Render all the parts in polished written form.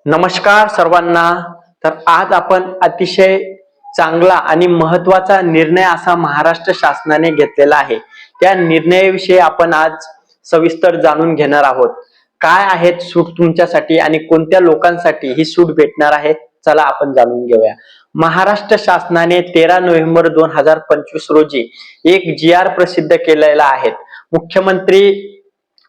नमस्कार सर्वांना. तर आज आपण अतिशय चांगला आणि महत्वाचा निर्णय असा महाराष्ट्र शासनाने घेतलेला आहे. त्या निर्णयाविषयी आपण आज सविस्तर जाणून घेणार आहोत. काय आहेत सूट तुमच्यासाठी आणि कोणत्या लोकांसाठी ही सूट भेटणार आहे, चला आपण जाणून घेऊया. महाराष्ट्र शासनाने 13 नोव्हेंबर 2025 रोजी एक जी.आर. प्रसिद्ध केलेला आहे. मुख्यमंत्री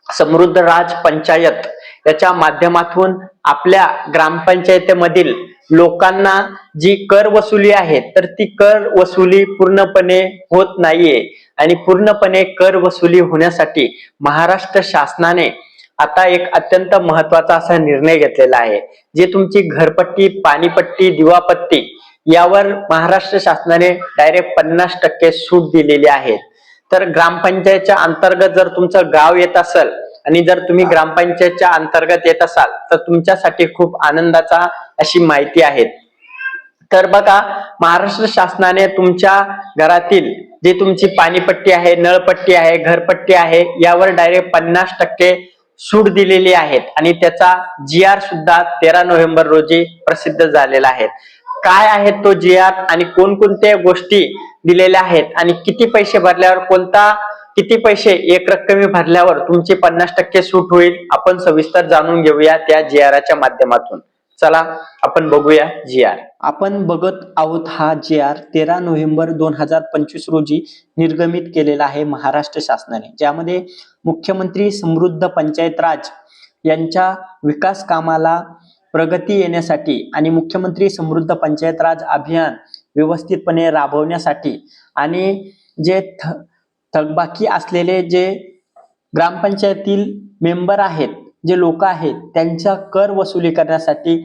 समृद्ध राज पंचायत याच्या माध्यमातून आपल्या ग्रामपंचायतीमधील लोकांना जी कर वसुली आहे तर ती कर वसुली पूर्णपणे होत नाहीये आणि पूर्णपणे कर वसुली होण्यासाठी महाराष्ट्र शासनाने आता एक अत्यंत महत्वाचा असा निर्णय घेतलेला आहे. जे तुमची घरपट्टी, पाणीपट्टी, दिवापत्ती यावर महाराष्ट्र शासनाने डायरेक्ट 50% सूट दिलेली आहे. तर ग्रामपंचायतच्या अंतर्गत जर तुमचं गाव येत असेल आणि जर तुम्ही ग्रामपंचायतच्या अंतर्गत येत असाल तर तुमच्यासाठी खूप आनंदाचा अशी माहिती आहे. तर बघा, महाराष्ट्र शासनाने तुमच्या घरातील जे तुमची पाणीपट्टी आहे, नळपट्टी आहे, घरपट्टी आहे यावर डायरेक्ट 50% सूट दिलेली आहे आणि त्याचा जी.आर. सुद्धा 13 नोव्हेंबर रोजी प्रसिद्ध झालेला आहे. काय आहे तो जी.आर. आणि कोणकोणत्या गोष्टी दिलेल्या आहेत आणि किती पैसे भरल्यावर किती पैसे एक रक्कमी भरल्यावर तुमची 50% सूट होईल, आपण सविस्तर जाणून घेऊया त्या जी.आर.च्या माध्यमातून. चला आपण बघूया जी.आर. आपण बघत आहोत हा जी.आर. 13 नोव्हेंबर 2025 रोजी निर्गमित केलेला आहे महाराष्ट्र शासनाने, ज्यामध्ये मुख्यमंत्री समृद्ध पंचायत राज यांच्या विकास कामाला प्रगती येण्यासाठी आणि मुख्यमंत्री समृद्ध पंचायत राज अभियान व्यवस्थितपणे राबवण्यासाठी आणि जे थकबाकी असलेले जे ग्रामपंचायतील मेंबर आहेत, जे लोक आहेत, त्यांचा कर वसुली करण्यासाठी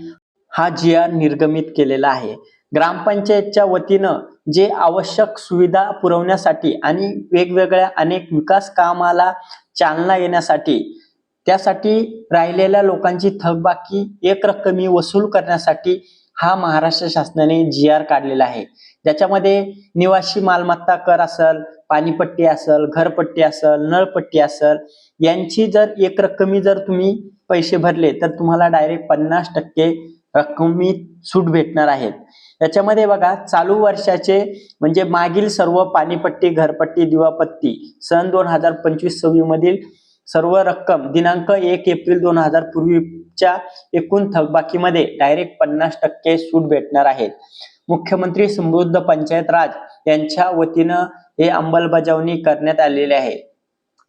हा जी.आर. निर्गमित केलेला आहे. ग्रामपंचायतच्या वतीनं जे आवश्यक सुविधा पुरवण्यासाठी आणि वेगवेगळ्या अनेक विकास कामाला चालना येण्यासाठी, त्यासाठी राहिलेल्या लोकांची थकबाकी एक रक्कमी वसूल करण्यासाठी हा महाराष्ट्र शासनाने जी.आर. काढलेला आहे. ज्याच्यामध्ये निवासी मालमत्ता कर असेल, पाणीपट्टी असेल, घरपट्टी असेल, नळपट्टी असेल, यांची जर एक रक्कमी जर तुम्ही पैसे भरले तर तुम्हाला डायरेक्ट 50% रक्कमी सूट भेटणार आहेत. याच्यामध्ये बघा, चालू वर्षाचे म्हणजे मागील सर्व पाणीपट्टी, घरपट्टी, दिवापत्ती सन 2025-26 मधील सर्व रक्कम दिनांक 1 एप्रिल 2000 पूर्वीच्या एकूण थकबाकीमध्ये डायरेक्ट 50% सूट भेटणार आहेत. मुख्यमंत्री समृद्ध पंचायत राज यांच्या वतीनं हे अंमलबजावणी करण्यात आलेले आहे.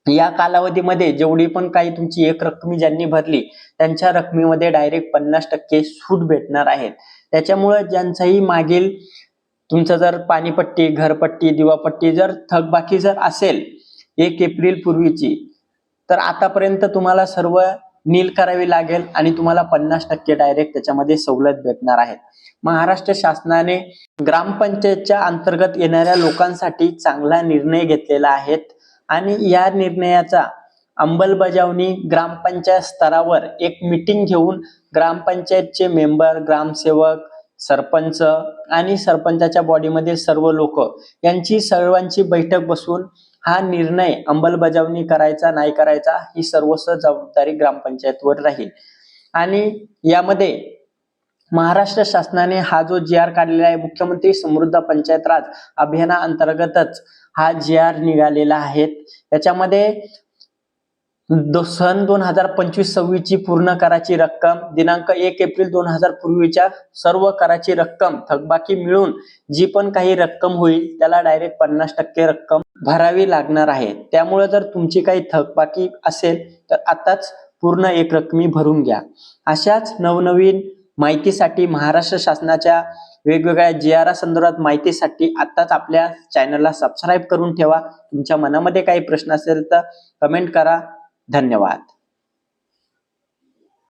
या कालावधीमध्ये जेवढी पण काही तुमची एक रक्कमी ज्यांनी भरली त्यांच्या रकमेमध्ये डायरेक्ट 50% सूट भेटणार आहेत. त्याच्यामुळे ज्यांचाही मागील तुमचं जर पाणीपट्टी, घरपट्टी, दिवापट्टी जर थकबाकी जर असेल 1 एप्रिल पूर्वीची, तर आतापर्यंत तुम्हाला सर्व नील करावी लागेल आणि तुम्हाला 50% डायरेक्ट त्याच्यामध्ये सवलत भेटणार आहे. महाराष्ट्र शासनाने ग्रामपंचायतच्या अंतर्गत येणाऱ्या लोकांसाठी चांगला निर्णय घेतलेला आहे आणि या निर्णयाचा अंमलबजावणी ग्रामपंचायत स्तरावर एक मीटिंग घेऊन ग्रामपंचायतचे मेंबर, ग्रामसेवक, सरपंच आणि सरपंचाच्या बॉडीमध्ये सर्व लोक यांची सर्वांची बैठक बसून हा निर्णय अंमलबजावणी करायचा नाही करायचा ही सर्वस्व जबाबदारी ग्रामपंचायतवर राहील. आणि यामध्ये महाराष्ट्र शासनाने हा जो जी.आर. काढलेला आहे, मुख्यमंत्री समृद्ध पंचायत राज अभियानाअंतर्गतच हा जी.आर. निघालेला आहे. त्याच्यामध्ये सन 2025-26 ची पूर्ण कराची रक्कम, दिनांक 1 एप्रिल 2000 पूर्वीच्या सर्व कराची रक्कम, थकबाकी मिळून जी पण काही रक्कम होईल त्याला डायरेक्ट 50% रक्कम भरावी लागणार आहे. त्यामुळे जर तुमची काही थकबाकी असेल तर आताच पूर्ण एक रक्कमी भरून घ्या. अशाच नवनवीन माहितीसाठी, महाराष्ट्र शासनाच्या वेगवेगळ्या जी.आर. संदर्भात माहितीसाठी आताच आपल्या चॅनलला सबस्क्राईब करून ठेवा. तुमच्या मनामध्ये काही प्रश्न असेल तर कमेंट करा. धन्यवाद.